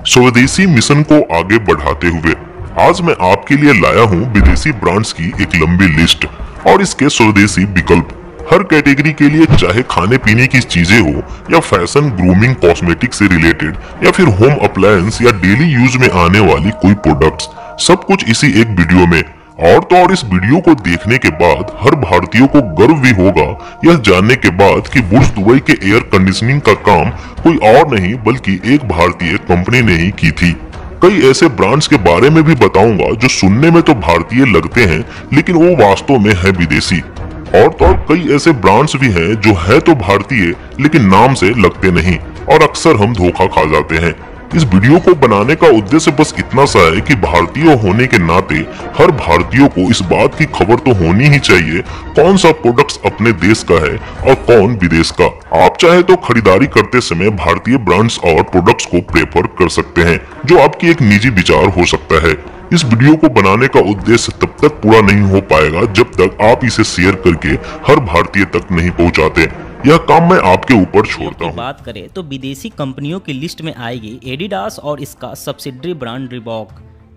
स्वदेशी मिशन को आगे बढ़ाते हुए आज मैं आपके लिए लाया हूँ विदेशी ब्रांड्स की एक लंबी लिस्ट और इसके स्वदेशी विकल्प। हर कैटेगरी के लिए, चाहे खाने पीने की चीजें हो या फैशन, ग्रूमिंग, कॉस्मेटिक से रिलेटेड या फिर होम अप्लायंस या डेली यूज में आने वाली कोई प्रोडक्ट्स, सब कुछ इसी एक वीडियो में। और तो और इस वीडियो को देखने के बाद हर भारतीय को गर्व भी होगा यह जानने के बाद कि बुर्ज दुबई के एयर कंडीशनिंग का काम कोई और नहीं बल्कि एक भारतीय कंपनी ने ही की थी। कई ऐसे ब्रांड्स के बारे में भी बताऊंगा जो सुनने में तो भारतीय लगते हैं लेकिन वो वास्तव में है विदेशी। और तो और कई ऐसे ब्रांड्स भी हैं जो है तो भारतीय लेकिन नाम से लगते नहीं और अक्सर हम धोखा खा जाते हैं। इस वीडियो को बनाने का उद्देश्य बस इतना सा है कि भारतीय होने के नाते हर भारतीय को इस बात की खबर तो होनी ही चाहिए कौन सा प्रोडक्ट्स अपने देश का है और कौन विदेश का। आप चाहे तो खरीदारी करते समय भारतीय ब्रांड्स और प्रोडक्ट्स को प्रेफर कर सकते हैं, जो आपकी एक निजी विचार हो सकता है। इस वीडियो को बनाने का उद्देश्य तब तक पूरा नहीं हो पाएगा जब तक आप इसे शेयर करके हर भारतीय तक नहीं पहुंचाते। यह काम मैं आपके ऊपर छोड़ता हूँ। बात करें तो विदेशी कंपनियों की लिस्ट में आएगी एडिडास और इसका subsidiary brand Reebok,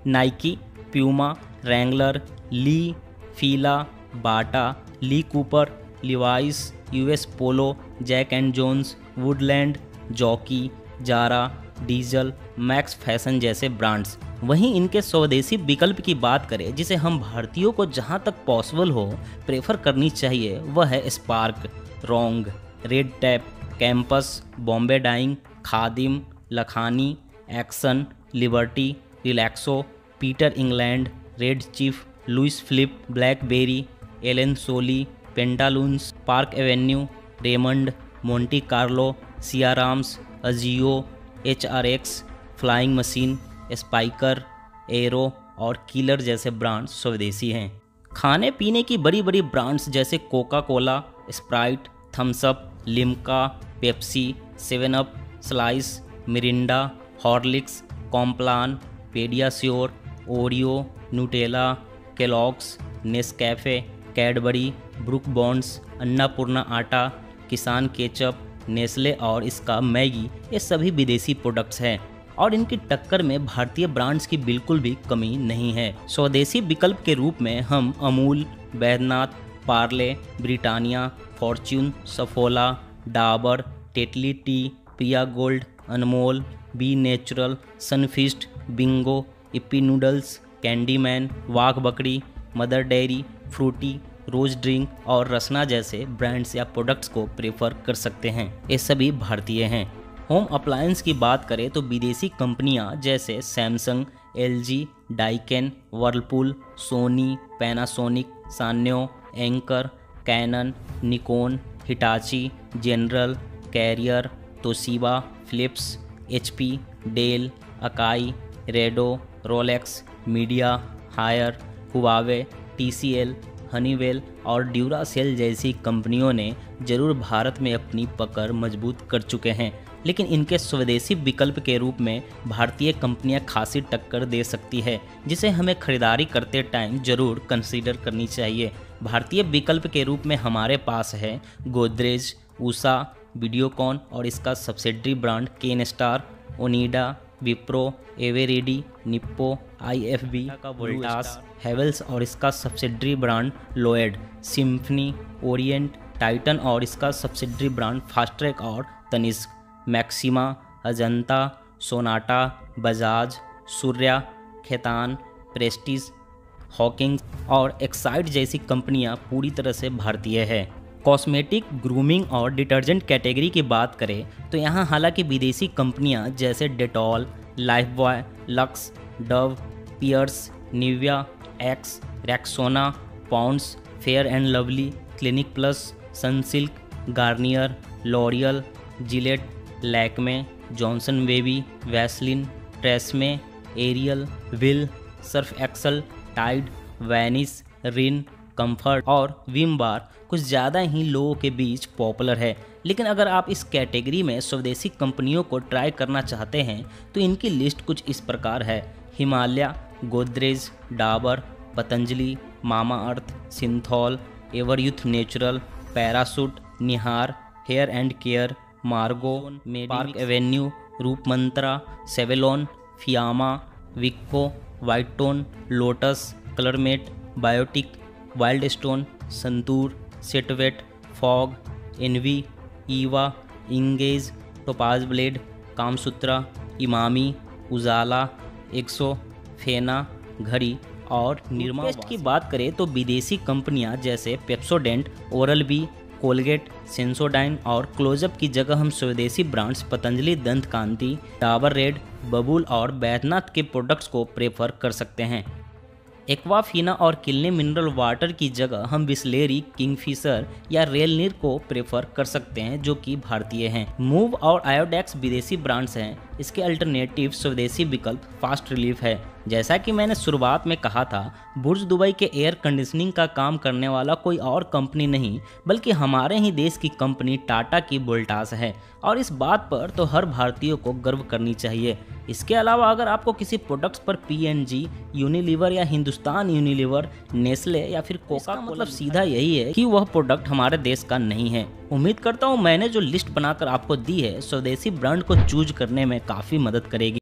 Nike, Puma, Wrangler, Lee, Fila, Bata, Lee Cooper, Levi's, US Polo, Jack and Jones, Woodland, Jockey, Zara, Diesel, Max Fashion जैसे ब्रांड्स। वहीं इनके स्वदेशी विकल्प की बात करें जिसे हम भारतीयों को जहां तक पॉसिबल हो प्रेफर करनी चाहिए वह है स्पार्क, रोंग, Red Tape, Campus, Bombay Dyeing, Khadim, Lakhani, Action, Liberty, Relaxo, Peter England, Red Chief, Louis Philippe, Blackberry, Allen Solly, Pantaloons, Park Avenue, Raymond, Monte Carlo, Siyaram's, Ajio, HRX, Flying Machine, Spykar, Arrow और किलर जैसे brands स्वदेशी हैं। खाने पीने की बड़ी बड़ी ब्रांड्स जैसे Coca Cola, Sprite, Thums Up, Limca, Pepsi, 7 up, Slice, Mirinda, Horlicks, Complan, PediaSure, Oreo, Nutella, Kellogg's, Nescafe, Cadbury, book bonds, Annapurna आटा, किसान केचप, नेस्ले और इसका मैगी, ये सभी विदेशी प्रोडक्ट्स हैं और इनकी टक्कर में भारतीय ब्रांड्स की बिल्कुल भी कमी नहीं है। स्वदेशी विकल्प के रूप में हम Amul, Baidyanath, Parle, Britannia, Fortune, Saffola, Dabur, Tetley tea, Priya Gold, Anmol, B Natural, Sunfeast, Bingo, Yippee noodles, Candyman, Wagh Bakri, Mother Dairy, Frooti, rose drink और रसना जैसे ब्रांड्स या प्रोडक्ट्स को प्रेफर कर सकते हैं। ये सभी भारतीय हैं। होम अप्लायंस की बात करें तो विदेशी कंपनियां जैसे Samsung, LG, Daikin, Whirlpool, Sony, Panasonic, Sanyo, Anchor, Canon, Nikon, Hitachi, General, Carrier, Toshiba, Philips, HP, Dell, Akai, Rado, Rolex, Midea, Haier, Huawei, TCL, Honeywell और ड्यूरासेल जैसी कंपनियों ने जरूर भारत में अपनी पकड़ मजबूत कर चुके हैं, लेकिन इनके स्वदेशी विकल्प के रूप में भारतीय कंपनियां खासी टक्कर दे सकती है जिसे हमें खरीदारी करते टाइम जरूर कंसीडर करनी चाहिए। भारतीय विकल्प के रूप में हमारे पास है गोदरेज, उषा, वीडियोकॉन और इसका subsidiary brand Ken Star, Onida, Wipro, Eveready, Nippo, IFB का वोल्टास, हेवल्स और इसका subsidiary brand Lloyd, Symphony, Orient, Titan और इसका सब्सिडरी ब्रांड फास्ट्रैक और Tanishq, Maxima, Ajanta, Sonata, Bajaj, Surya, Khaitan, Prestige, Hawkins और एक्साइड जैसी कंपनियां पूरी तरह से भारतीय है। कॉस्मेटिक, ग्रूमिंग और डिटर्जेंट कैटेगरी की बात करें तो यहाँ हालांकि विदेशी कंपनियां जैसे Dettol, Lifebuoy, Lux, Dove, Pears, Nivea, Axe, रैक्सोना, Pond's, Fair and Lovely, Clinic Plus, Sunsilk, Garnier, L'Oreal, Gillette, Lakme, Johnson Baby, Vaseline, TRESemme, Ariel, Wheel, Surf Excel, Tide, Vanish, Rin, Comfort और विम बार कुछ ज़्यादा ही लोगों के बीच popular है। लेकिन अगर आप इस कैटेगरी में स्वदेशी कंपनियों को ट्राई करना चाहते हैं तो इनकी लिस्ट कुछ इस प्रकार है: Himalaya, Godrej, Dabur, Patanjali, Mamaearth, Cinthol, Everyuth natural, Parachute, Nihar, hair and care, Margo, Park Avenue, Roopmantra, Savlon, Fiama, Vicco, whitetone, Lotus, Colormate, Biotique, Wild Stone, Santoor, Set Wet, Fogg, Envy, Eva, Engage, Topaz blade, Kamasutra, Emami, Ujala, Exo, Fena, Ghadi और निरमा। टूथपेस्ट की बात करें तो विदेशी कंपनियां जैसे Pepsodent, Oral B, Colgate, Sensodyne और Closeup की जगह हम स्वदेशी ब्रांड्स पतंजलि दंत कांति, डाबर रेड, बबूल और बैद्यनाथ के प्रोडक्ट्स को प्रेफर कर सकते हैं। एक्वाफिना और किल्ले मिनरल वाटर की जगह हम बिस्लेरी, किंगफिशर या रेलनीर को प्रेफर कर सकते हैं जो कि भारतीय हैं। मूव और आयोडेक्स विदेशी ब्रांड्स हैं। इसके अल्टरनेटिव स्वदेशी विकल्प फास्ट रिलीफ है। जैसा कि मैंने शुरुआत में कहा था, बुर्ज दुबई के एयर कंडीशनिंग का काम करने वाला कोई और कंपनी नहीं बल्कि हमारे ही देश की कंपनी टाटा की वोल्टास है और इस बात पर तो हर भारतीय को गर्व करनी चाहिए। इसके अलावा अगर आपको किसी प्रोडक्ट्स पर पीएनजी, यूनिलीवर या हिंदुस्तान यूनिलीवर, नेस्ले या फिर कोका, मतलब सीधा यही है कि वह प्रोडक्ट हमारे देश का नहीं है। उम्मीद करता हूँ मैंने जो लिस्ट बनाकर आपको दी है स्वदेशी ब्रांड को चूज करने में काफ़ी मदद करेगी।